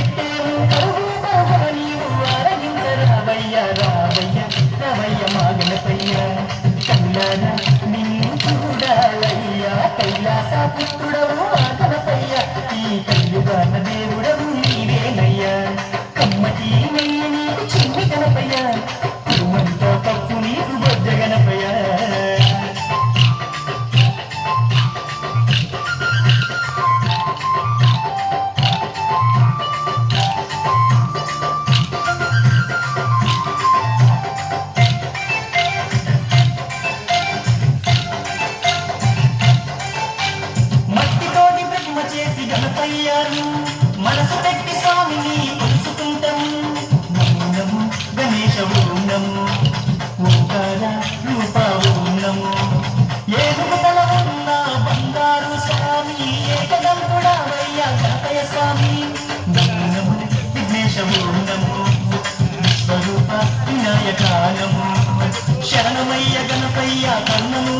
పెట్టేవు కరువు నీవు ఆరగించరావయ్య రావయ్య రావయ్య మా గణపయ్య కళ్ళారా నిన్ను చూడాలయ్యా కైలాస పుత్రుడవు మా గణపయ్య ఈ కయ్యుగాన దేవుడవు నీవేనయ్యా కమ్మటి నెయ్యి నీకు చిన్ని గణపయ్య కురుమంతా పప్పు నీకు బొజ్జ గణపయ్య గణపయ్యాను మనసు పెట్టి స్వామిని కొలుసుకుంటాము నమో గణేశ నమో ఓంకార రూప నమో ఏనుగు తల ఉన్న బంగారు స్వామి ఏకదంతుడావయ్య గణపయ్య స్వామి నమో విఘ్నేశ నమో విశ్వరూప వినాయక నమో శరణమయ్య గణపయ్య కన్నను